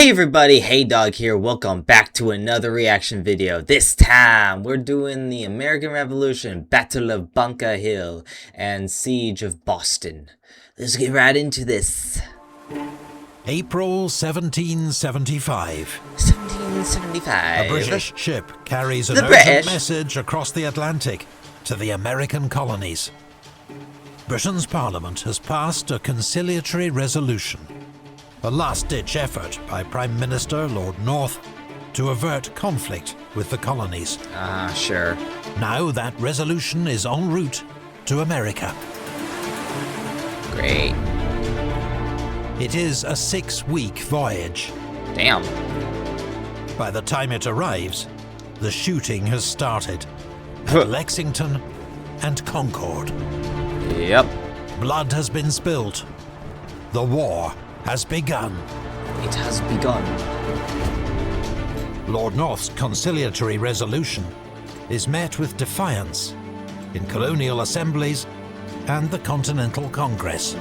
Hey everybody, Haydog here. Welcome back to another reaction video. This time, we're doing the American Revolution, Battle of Bunker Hill, and Siege of Boston. Let's get right into this. April 1775. 1775. A British ship carries an urgent message across the Atlantic to the American colonies. Britain's Parliament has passed a conciliatory resolution. A last-ditch effort by Prime Minister Lord North to avert conflict with the colonies. Sure. Now that resolution is en route to America. Great. It is a 6-week voyage. Damn. By the time it arrives, the shooting has started at Lexington and Concord. Yep. Blood has been spilled. The war has begun. It has begun. Lord North's conciliatory resolution is met with defiance in colonial assemblies and the Continental Congress.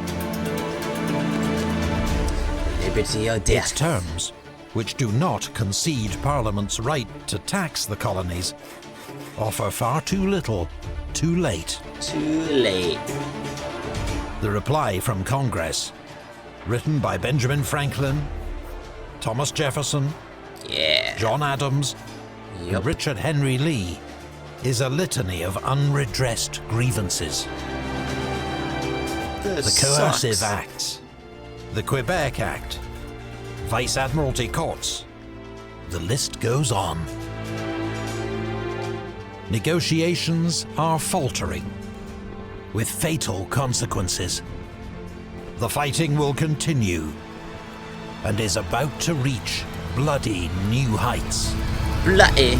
Liberty or death. Its terms, which do not concede Parliament's right to tax the colonies, offer far too little, too late. Too late. The reply from Congress, written by Benjamin Franklin, Thomas Jefferson, John Adams, and Richard Henry Lee, is a litany of unredressed grievances. The Coercive Acts, the Quebec Act, Vice Admiralty Courts, the list goes on. Negotiations are faltering, with fatal consequences. The fighting will continue, and is about to reach bloody new heights. Bloody.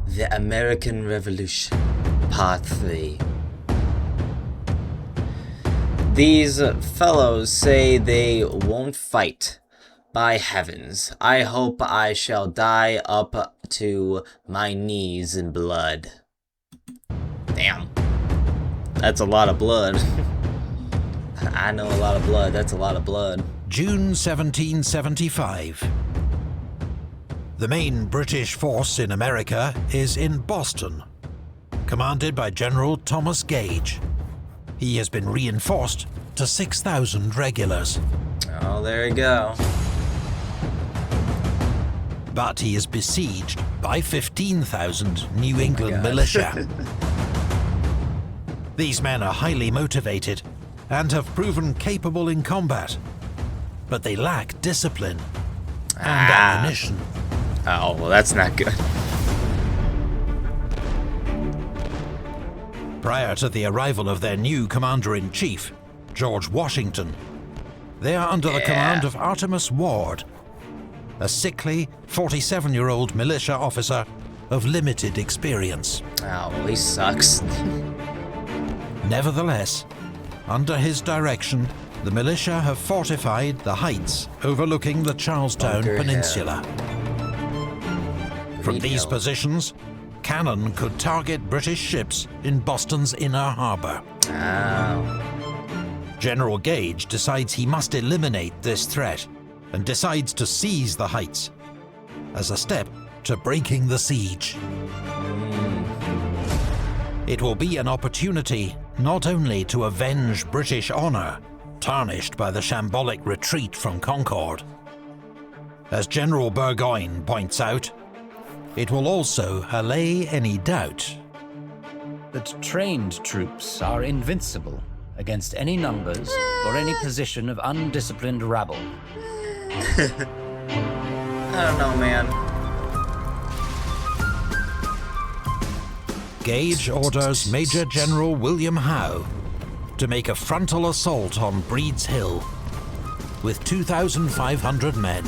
The American Revolution, Part 3. These fellows say they won't fight. By heavens, I hope I shall die up to my knees in blood. Damn. That's a lot of blood. I know a lot of blood. That's a lot of blood. June 1775. The main British force in America is in Boston, commanded by General Thomas Gage. He has been reinforced to 6,000 regulars. Oh, there you go. But he is besieged by 15,000 New England militia. These men are highly motivated and have proven capable in combat, but they lack discipline and ammunition. Oh, well, that's not good. Prior to the arrival of their new commander-in-chief, George Washington, they are under the command of Artemus Ward, a sickly 47-year-old militia officer of limited experience. Oh, well, he sucks. Nevertheless, under his direction, the militia have fortified the heights overlooking the Charlestown Peninsula. From these positions, cannon could target British ships in Boston's inner harbor. General Gage decides he must eliminate this threat and decides to seize the heights as a step to breaking the siege. It will be an opportunity not only to avenge British honor, tarnished by the shambolic retreat from Concord. As General Burgoyne points out, it will also allay any doubt that trained troops are invincible against any numbers or any position of undisciplined rabble. I don't know, man. Gage orders Major General William Howe to make a frontal assault on Breed's Hill with 2,500 men.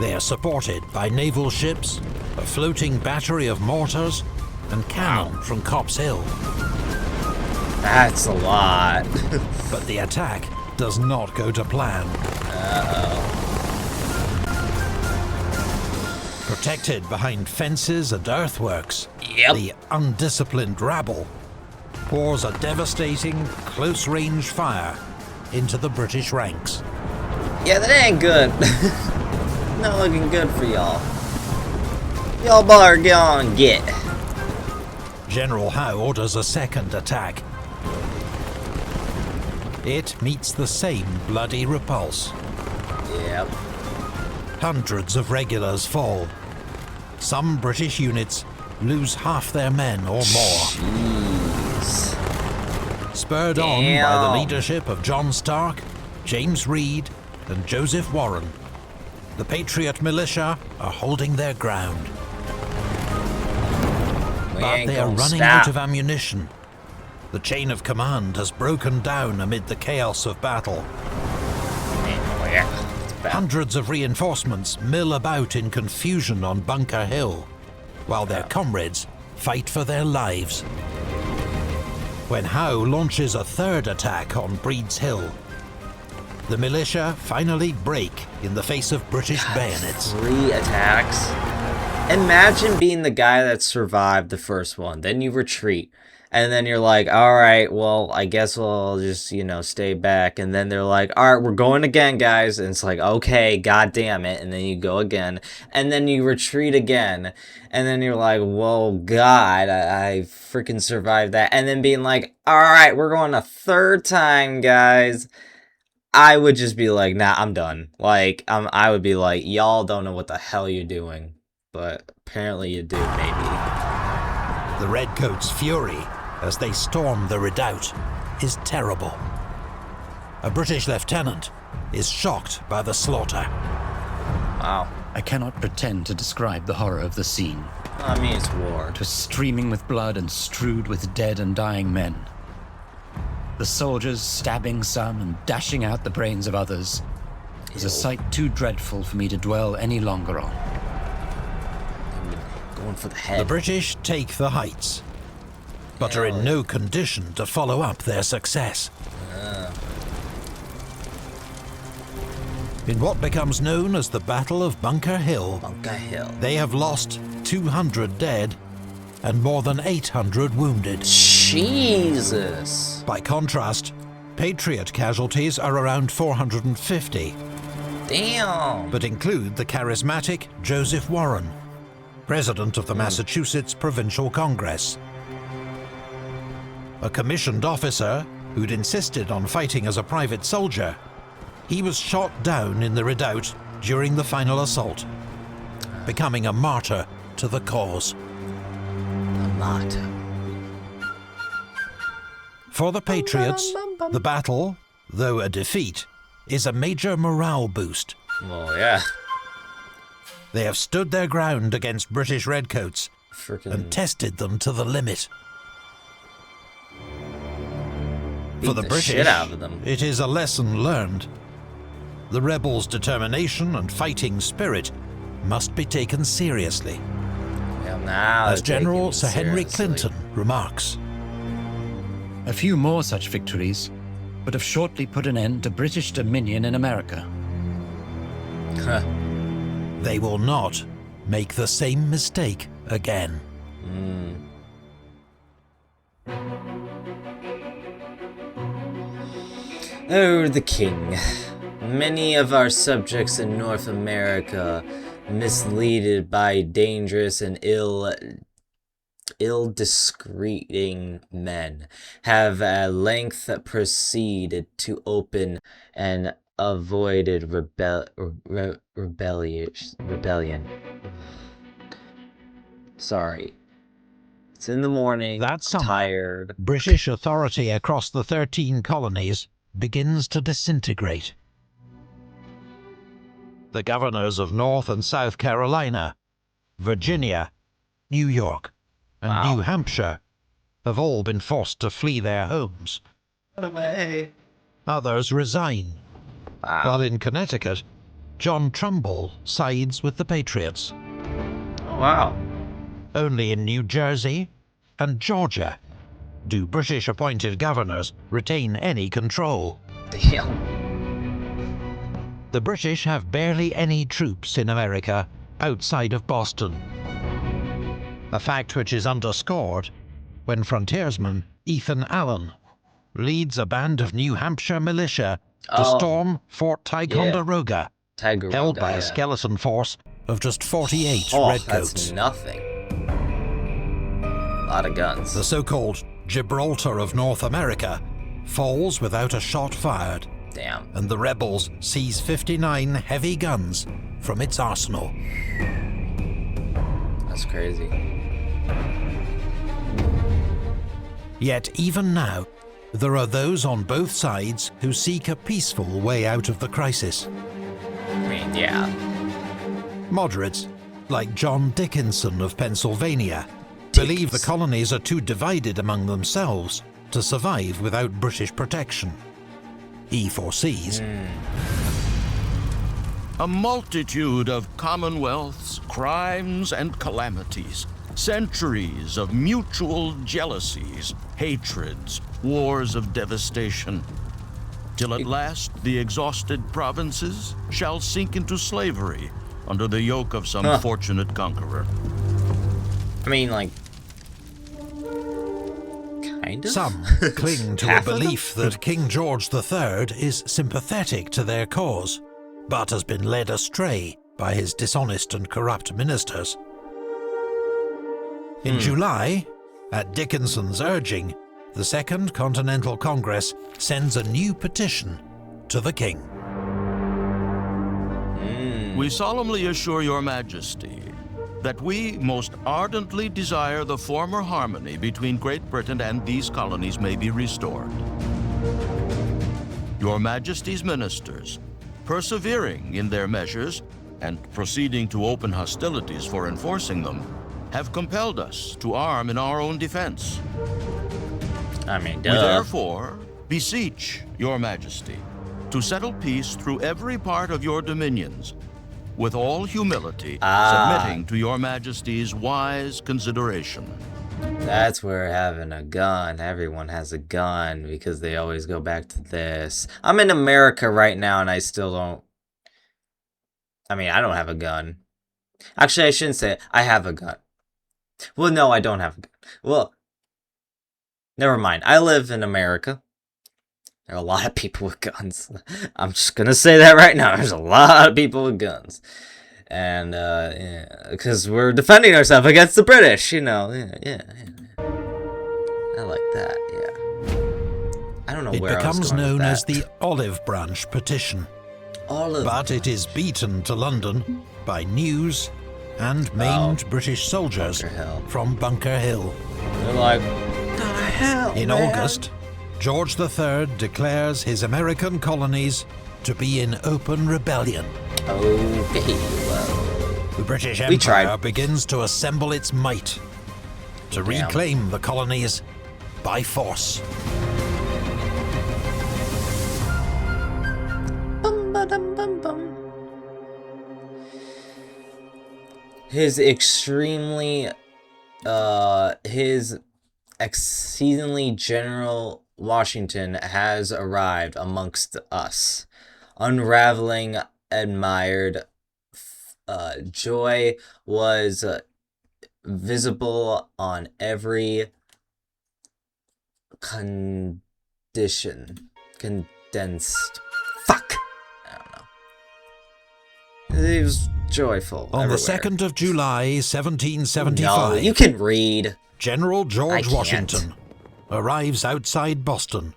They are supported by naval ships, a floating battery of mortars, and cannon from Copp's Hill. That's a lot. But the attack does not go to plan. Protected behind fences and earthworks, the undisciplined rabble pours a devastating, close-range fire into the British ranks. Yeah, that ain't good. Not looking good for y'all. Y'all better get on get. General Howe orders a second attack. It meets the same bloody repulse. Yep. Hundreds of regulars fall. Some British units lose half their men or more. Jeez. Spurred on by the leadership of John Stark, James Reed, and Joseph Warren, the Patriot militia are holding their ground. But they are running out of ammunition. The chain of command has broken down amid the chaos of battle. Hundreds of reinforcements mill about in confusion on Bunker Hill, while their comrades fight for their lives. When Howe launches a third attack on Breed's Hill, the militia finally break in the face of British bayonets. 3 attacks. Imagine being the guy that survived the first one, then you retreat, and then you're like, alright, well, I guess we'll just, you know, stay back, and then they're like, alright, we're going again, guys, and it's like, okay, god damn it, and then you go again, and then you retreat again, and then you're like, well, god, I freaking survived that, and then being like, alright, we're going a third time, guys. I would just be like, nah, I'm done. Like, I would be like, y'all don't know what the hell you're doing. But apparently you do, maybe. The Redcoats' fury as they storm the redoubt is terrible. A British lieutenant is shocked by the slaughter. Wow. I cannot pretend to describe the horror of the scene. I mean, it's war. It was streaming with blood and strewed with dead and dying men. The soldiers stabbing some and dashing out the brains of others was a sight too dreadful for me to dwell any longer on. Going for the head. The British take the heights, but are in no condition to follow up their success. In what becomes known as the Battle of Bunker Hill, they have lost 200 dead and more than 800 wounded. Jesus! By contrast, Patriot casualties are around 450. Damn! But include the charismatic Joseph Warren, president of the Massachusetts Provincial Congress. A commissioned officer who'd insisted on fighting as a private soldier, he was shot down in the redoubt during the final assault, becoming a martyr to the cause. A martyr. For the Patriots, the battle, though a defeat, is a major morale boost. Well, yeah. They have stood their ground against British Redcoats and tested them to the limit. For the British, shit out of them. It is a lesson learned. The rebels' determination and fighting spirit must be taken seriously. Well, now as General Sir Henry Clinton remarks. A few more such victories would have shortly put an end to British dominion in America. Huh. They will not make the same mistake again. Oh, the king. Many of our subjects in North America, misleaded by dangerous and ill-discreting men, have at length proceeded to open an avoided rebellion. Sorry. It's in the morning. That summer, tired. British authority across the 13 colonies begins to disintegrate. The governors of North and South Carolina, Virginia, New York, and New Hampshire have all been forced to flee their homes. Others resign. While in Connecticut, John Trumbull sides with the Patriots. Oh, wow. Only in New Jersey and Georgia do British-appointed governors retain any control. Damn. The British have barely any troops in America outside of Boston. A fact which is underscored when frontiersman Ethan Allen leads a band of New Hampshire militia to storm Fort Ticonderoga, held by a skeleton force of just 48 redcoats. That's nothing. A lot of guns. The so-called Gibraltar of North America falls without a shot fired. Damn. And the rebels seize 59 heavy guns from its arsenal. That's crazy. Yet even now, there are those on both sides who seek a peaceful way out of the crisis. I mean, yeah. Moderates, like John Dickinson of Pennsylvania, believe the colonies are too divided among themselves to survive without British protection. He foresees a multitude of commonwealths, crimes, and calamities, centuries of mutual jealousies, hatreds, wars of devastation, till at last the exhausted provinces shall sink into slavery under the yoke of some fortunate conqueror. I mean, like, kind of? Some cling to a belief that King George III is sympathetic to their cause, but has been led astray by his dishonest and corrupt ministers. In July, at Dickinson's urging, the Second Continental Congress sends a new petition to the King. We solemnly assure your Majesty that we most ardently desire the former harmony between Great Britain and these colonies may be restored. Your Majesty's ministers, persevering in their measures and proceeding to open hostilities for enforcing them, have compelled us to arm in our own defense. I mean, We therefore beseech your Majesty to settle peace through every part of your dominions, with all humility, submitting to your Majesty's wise consideration. That's where having a gun, everyone has a gun, because they always go back to this. I'm in America right now, and I still don't... I mean, I don't have a gun. Actually, I shouldn't say it. I have a gun. Well, no, I don't have a gun. Well, never mind. I live in America. There are a lot of people with guns. I'm just gonna say that right now. There's a lot of people with guns. And, because we're defending ourselves against the British, you know. Yeah. I like that, yeah. I don't know where I was going with that. It becomes known as the Olive Branch Petition. But it is beaten to London by news and maimed British soldiers from Bunker Hill. They're like, what the hell, In August, George III declares his American colonies to be in open rebellion. Okay, well... The British Empire begins to assemble its might to reclaim the colonies by force. His exceedingly General Washington has arrived amongst us. Unraveling, admired joy was visible on every condensed. Fuck! I don't know. He was joyful. On everywhere. the 2nd of July, 1775. No, you can read. General George Washington arrives outside Boston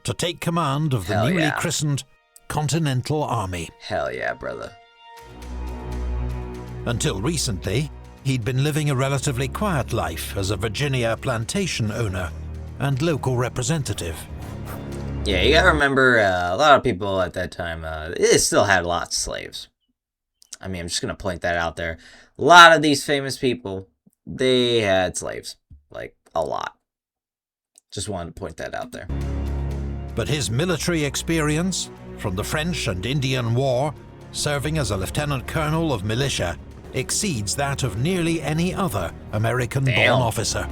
to take command of the newly christened Continental Army. Hell yeah, brother. Until recently, he'd been living a relatively quiet life as a Virginia plantation owner and local representative. Yeah, you gotta remember, a lot of people at that time, they still had lots of slaves. I mean, I'm just gonna point that out there. A lot of these famous people, they had slaves. Like, a lot. Just wanted to point that out there. But his military experience, from the French and Indian War, serving as a lieutenant colonel of militia, exceeds that of nearly any other American-born officer.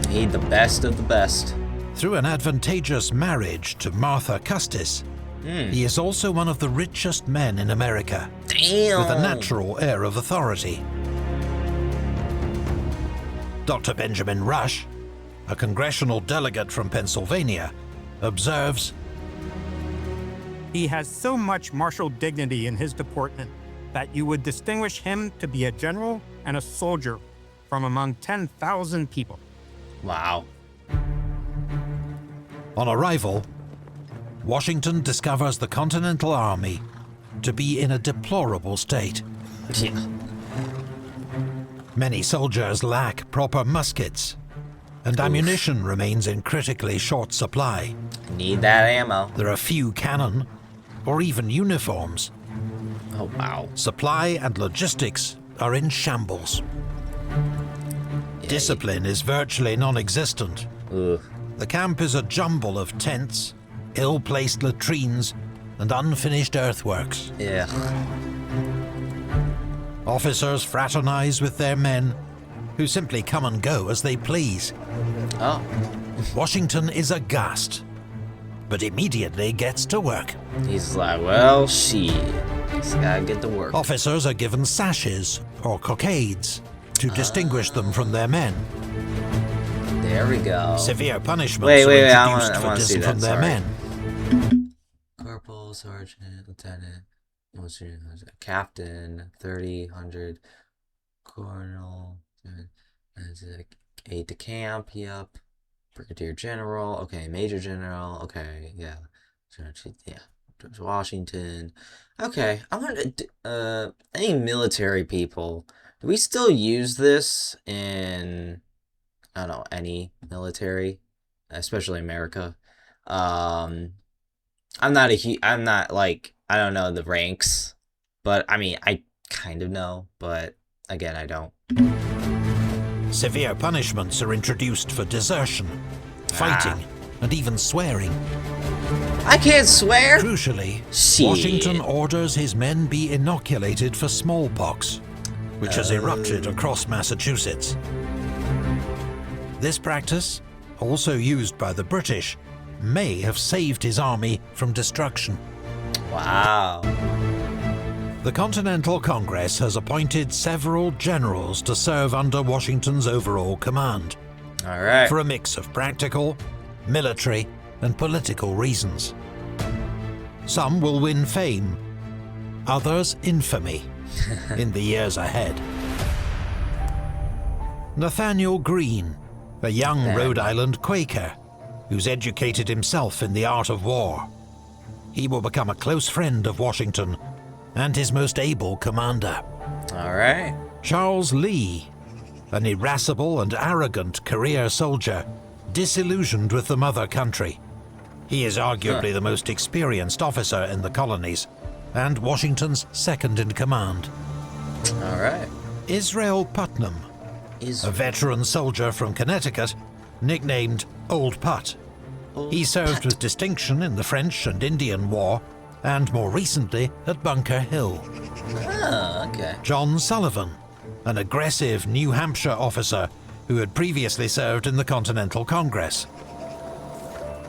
He's the best of the best. Through an advantageous marriage to Martha Custis, he is also one of the richest men in America, with a natural air of authority. Dr. Benjamin Rush, a congressional delegate from Pennsylvania, observes, "He has so much martial dignity in his deportment that you would distinguish him to be a general and a soldier from among 10,000 people." Wow. On arrival, Washington discovers the Continental Army to be in a deplorable state. Yeah. Many soldiers lack proper muskets, and ammunition remains in critically short supply. Need that ammo. There are few cannon or even uniforms. Oh, wow. Supply and logistics are in shambles. Yeah, Discipline is virtually non-existent. Ugh. The camp is a jumble of tents, ill-placed latrines, and unfinished earthworks. Yeah. Officers fraternize with their men, who simply come and go as they please. Oh. Washington is aghast, but immediately gets to work. He's like, well, shit. Just gotta get to work. Officers are given sashes or cockades to distinguish them from their men. There we go. Severe punishments Wait, are I introduced wanna see that, from their sorry. men. Corporal, sergeant, lieutenant, captain, 30, 100, colonel, aide de camp, yep. Brigadier general, okay, major general, okay, yeah. Yeah. George Washington. Okay, I want any military people. Do we still use this in, I don't know, any military, especially America? I'm not like, I don't know the ranks, but I mean, I kind of know, but again, I don't. Severe punishments are introduced for desertion, fighting, and even swearing. I can't swear! Crucially, Shit. Washington orders his men be inoculated for smallpox, which has erupted across Massachusetts. This practice, also used by the British, may have saved his army from destruction. Wow. The Continental Congress has appointed several generals to serve under Washington's overall command, Alright. for a mix of practical, military, and political reasons. Some will win fame, others infamy, in the years ahead. Nathaniel Greene, a young Rhode Island Quaker, who's educated himself in the art of war. He will become a close friend of Washington and his most able commander. Alright. Charles Lee, an irascible and arrogant career soldier, disillusioned with the mother country. He is arguably the most experienced officer in the colonies, and Washington's second in command. Alright. Israel Putnam, a veteran soldier from Connecticut, nicknamed Old Put. He served with distinction in the French and Indian War, and more recently at Bunker Hill. Oh, okay. John Sullivan, an aggressive New Hampshire officer who had previously served in the Continental Congress.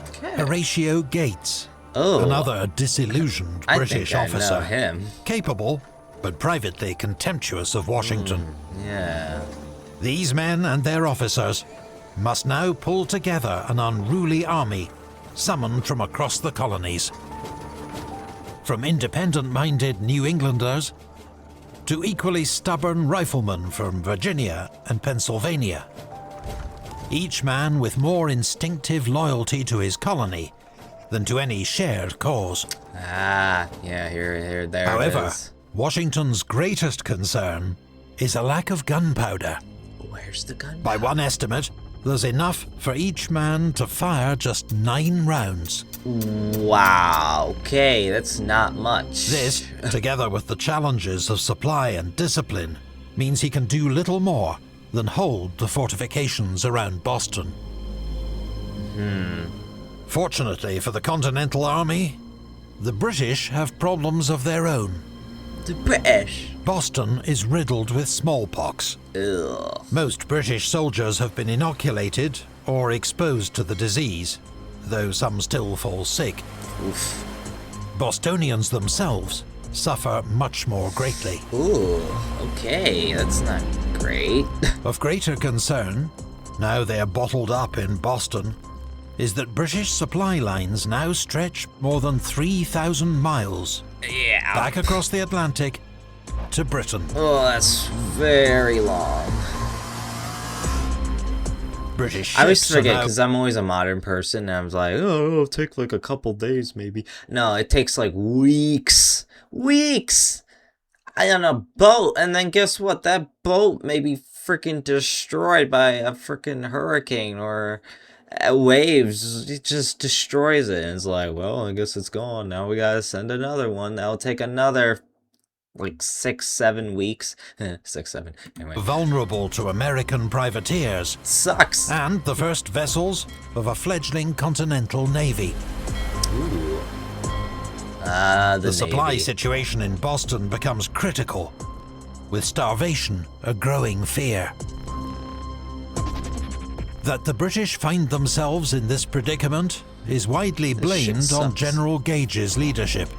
Okay. Horatio Gates, Oh. another disillusioned I British think I officer. know him. Capable, but privately contemptuous of Washington. Yeah. These men and their officers must now pull together an unruly army summoned from across the colonies. From independent-minded New Englanders to equally stubborn riflemen from Virginia and Pennsylvania. Each man with more instinctive loyalty to his colony than to any shared cause. Ah, yeah, there However, it is. Washington's greatest concern is a lack of gunpowder. Where's the gun? By one estimate, there's enough for each man to fire just 9 rounds. Wow, okay, that's not much. This, together with the challenges of supply and discipline, means he can do little more than hold the fortifications around Boston. Fortunately for the Continental Army, the British have problems of their own. The British. Boston is riddled with smallpox. Ugh. Most British soldiers have been inoculated or exposed to the disease, though some still fall sick. Oof. Bostonians themselves suffer much more greatly. Ooh, okay, that's not great. Of greater concern now they're bottled up in Boston, is that British supply lines now stretch more than 3,000 miles back across the Atlantic to Britain. Oh, that's very long. British ships I always forget are now... because I'm always a modern person, and I was like, oh, it'll take like a couple days maybe. No, it takes like weeks. Weeks! On a boat, and then guess what? That boat may be freaking destroyed by a freaking hurricane or waves. It just destroys it. And it's like, well, I guess it's gone. Now we gotta send another one. That'll take another like 6-7 weeks. 6-7. Anyway. Vulnerable to American privateers. Sucks. And the first vessels of a fledgling continental navy. Ooh. The supply Navy. situation in Boston becomes critical, with starvation a growing fear. That the British find themselves in this predicament is widely blamed on General Gage's leadership.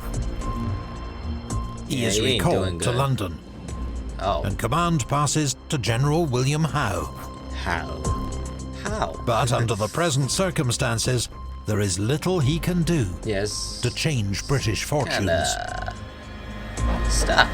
He is recalled to London, and command passes to General William Howe. How? But under the present circumstances, there is little he can do to change British fortunes. Stuck.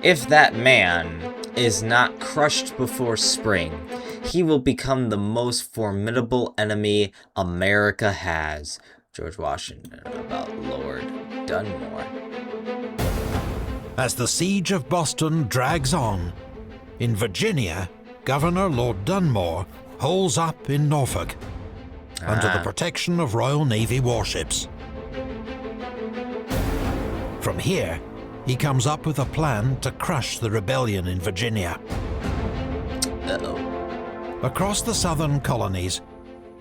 If that man is not crushed before spring, he will become the most formidable enemy America has. George Washington about Lord Dunmore. As the siege of Boston drags on, in Virginia, Governor Lord Dunmore holes up in Norfolk, under the protection of Royal Navy warships. From here, he comes up with a plan to crush the rebellion in Virginia. Across the southern colonies,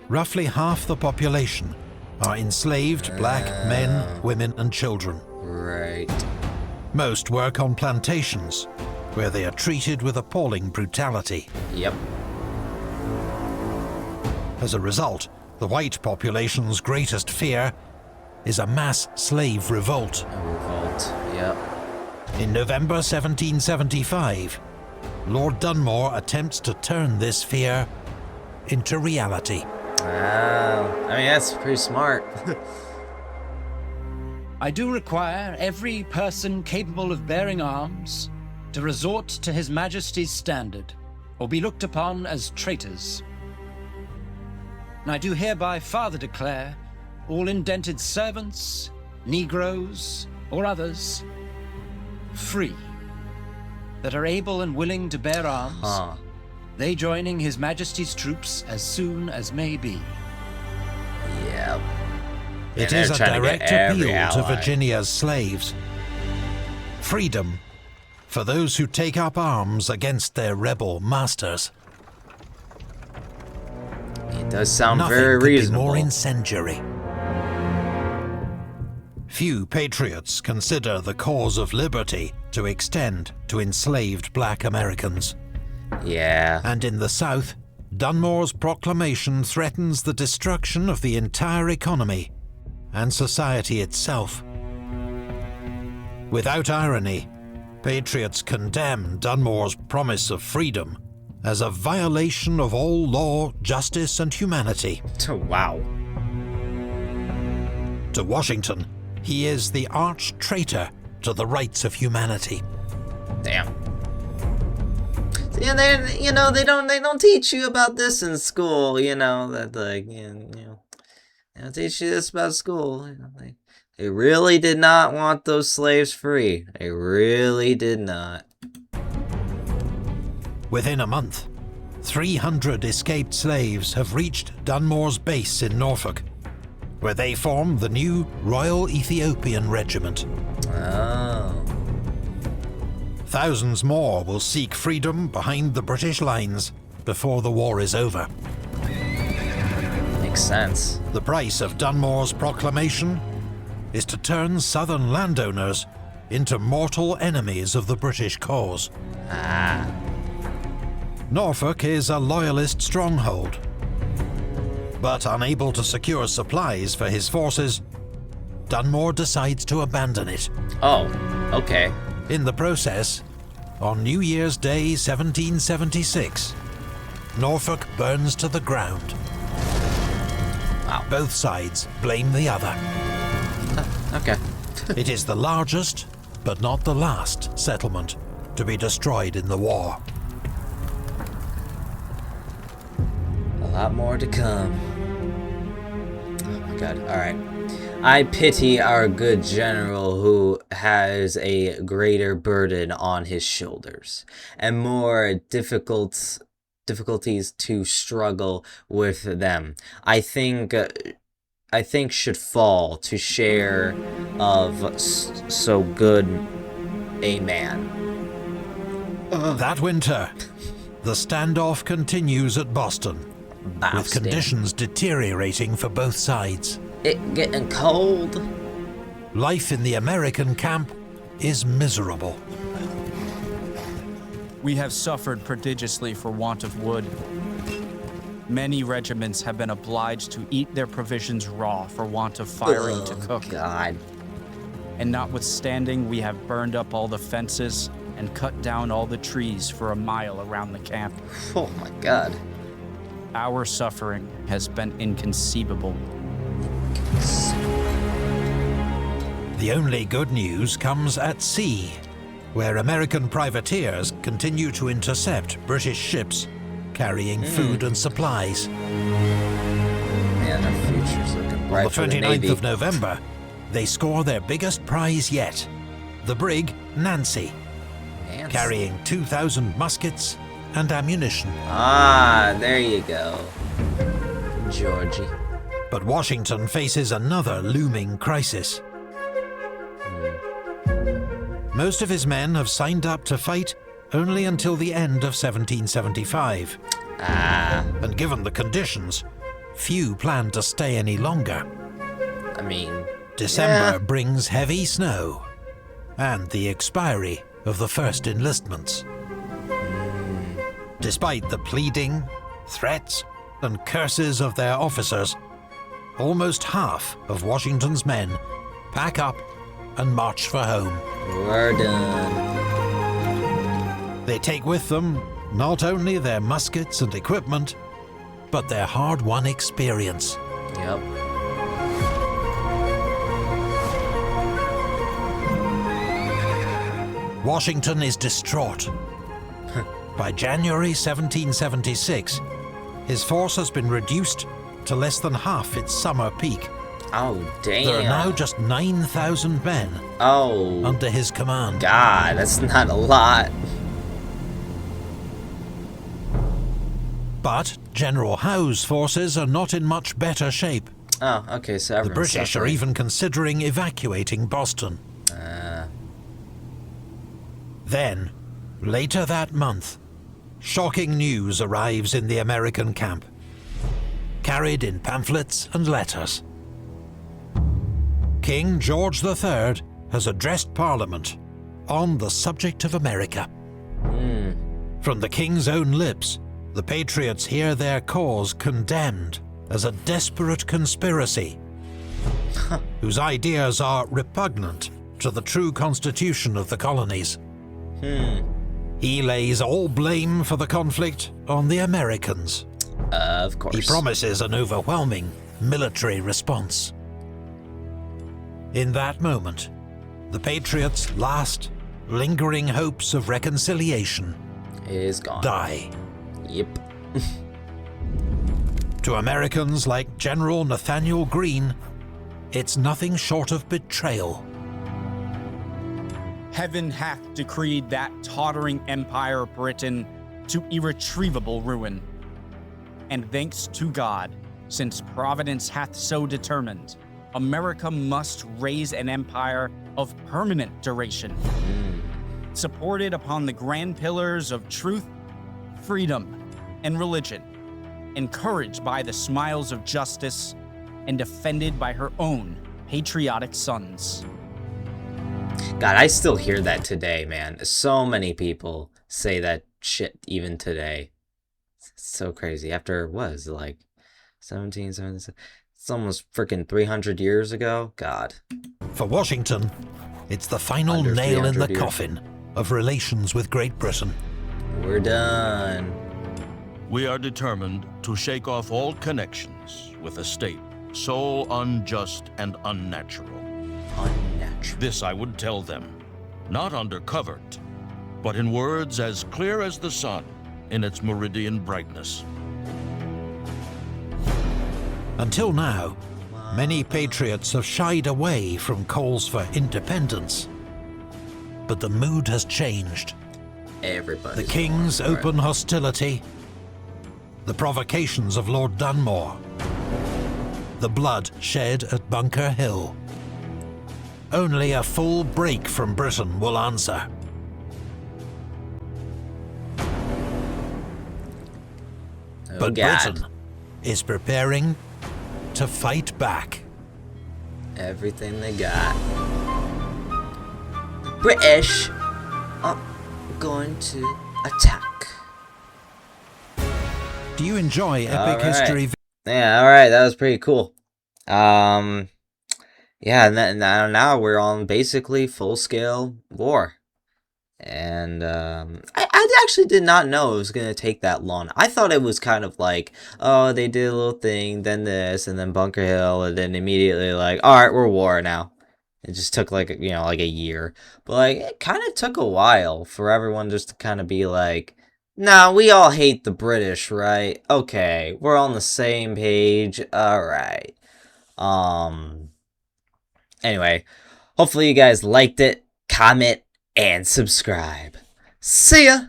roughly half the population are enslaved black men, women, and children. Right. Most work on plantations, where they are treated with appalling brutality. Yep. As a result, the white population's greatest fear is a mass slave revolt. A revolt, yep. In November 1775, Lord Dunmore attempts to turn this fear into reality. Wow. I mean, that's pretty smart. I do require every person capable of bearing arms to resort to His Majesty's standard, or be looked upon as traitors. And I do hereby farther declare all indented servants, Negroes, or others, free, that are able and willing to bear arms, they joining His Majesty's troops as soon as may be. Yep. It is a direct appeal to Virginia's slaves. Freedom for those who take up arms against their rebel masters. It does sound Nothing very could reasonable. be more incendiary. Few patriots consider the cause of liberty to extend to enslaved black Americans. Yeah. And in the South, Dunmore's proclamation threatens the destruction of the entire economy and society itself. Without irony, patriots condemn Dunmore's promise of freedom as a violation of all law, justice, and humanity. Wow. To Washington, he is the arch traitor to the rights of humanity. Damn. Yeah, they don't teach you about this in school. That like they don't teach you this about school. They really did not want those slaves free. They really did not. Within a month, 300 escaped slaves have reached Dunmore's base in Norfolk, where they form the new Royal Ethiopian Regiment. Oh. Thousands more will seek freedom behind the British lines before the war is over. Makes sense. The price of Dunmore's proclamation is to turn southern landowners into mortal enemies of the British cause. Norfolk is a loyalist stronghold, but unable to secure supplies for his forces, Dunmore decides to abandon it. Oh, okay. In the process, On New Year's Day 1776, Norfolk burns to the ground. Wow. Both sides blame the other. Okay. It is the largest, but not the last, settlement to be destroyed in the war. A lot more to come. Oh my god. Alright. I pity our good general who has a greater burden on his shoulders and more difficulties to struggle with them. I think should fall to share of so good a man. That winter, the standoff continues at Boston, with conditions deteriorating for both sides. It getting cold. Life in the American camp is miserable. We have suffered prodigiously for want of wood. Many regiments have been obliged to eat their provisions raw for want of firing to cook. God. And notwithstanding, we have burned up all the fences and cut down all the trees for a mile around the camp. Oh my god. Our suffering has been inconceivable. The only good news comes at sea, where American privateers continue to intercept British ships carrying food and supplies. Man, our future's looking bright. On the 29th of November, they score their biggest prize yet, the brig Nancy, carrying 2,000 muskets and ammunition. Ah, there you go, Georgie. But Washington faces another looming crisis. Most of his men have signed up to fight only until the end of 1775. And given the conditions, few plan to stay any longer. I mean, December brings heavy snow and the expiry of the first enlistments. Despite the pleading, threats, and curses of their officers, almost half of Washington's men pack up and march for home. We're done. They take with them not only their muskets and equipment, but their hard-won experience. Yep. Washington is distraught. By January 1776, his force has been reduced to less than half its summer peak. Oh, damn. There are now just 9,000 men under his command. God, that's not a lot. But General Howe's forces are not in much better shape. Oh, okay, so The British are even considering evacuating Boston. Then, later that month, shocking news arrives in the American camp, carried in pamphlets and letters. King George III has addressed Parliament on the subject of America. From the King's own lips, the Patriots hear their cause condemned as a desperate conspiracy, whose ideas are repugnant to the true constitution of the colonies. He lays all blame for the conflict on the Americans. Of course. He promises an overwhelming military response. In that moment, the Patriots' last lingering hopes of reconciliation is gone. Die. Yep. To Americans like General Nathaniel Greene, it's nothing short of betrayal. Heaven hath decreed that tottering empire Britain to irretrievable ruin. And thanks to God, since Providence hath so determined, America must raise an empire of permanent duration, supported upon the grand pillars of truth, freedom, and religion, encouraged by the smiles of justice, and defended by her own patriotic sons. God, I still hear that today, man. So many people say that shit even today. It's so crazy. After, what is it, like 1777? It's almost freaking 300 years ago. God. For Washington, it's the final nail in the coffin. of relations with Great Britain. We're done. We are determined to shake off all connections with a state so unjust and unnatural. Unnatural. This I would tell them, not under covert, but in words as clear as the sun in its meridian brightness. Until now, many patriots have shied away from calls for independence. But the mood has changed. Everybody. The King's open hostility, the provocations of Lord Dunmore, the blood shed at Bunker Hill. Only a full break from Britain will answer. But Britain is preparing to fight back. Everything they got. The British are going to attack. Do you enjoy epic history? Yeah, alright, that was pretty cool. Yeah, and now we're on basically full-scale war. And I actually did not know it was going to take that long. I thought it was kind of like, oh, they did a little thing, then this, and then Bunker Hill, and then immediately like, alright, we're war now. It just took like, you know, like a year. But like, it kind of took a while for everyone just to kind of be like, nah, we all hate the British, right? Okay, we're on the same page. Alright. Anyway, hopefully you guys liked it. Comment and subscribe. See ya!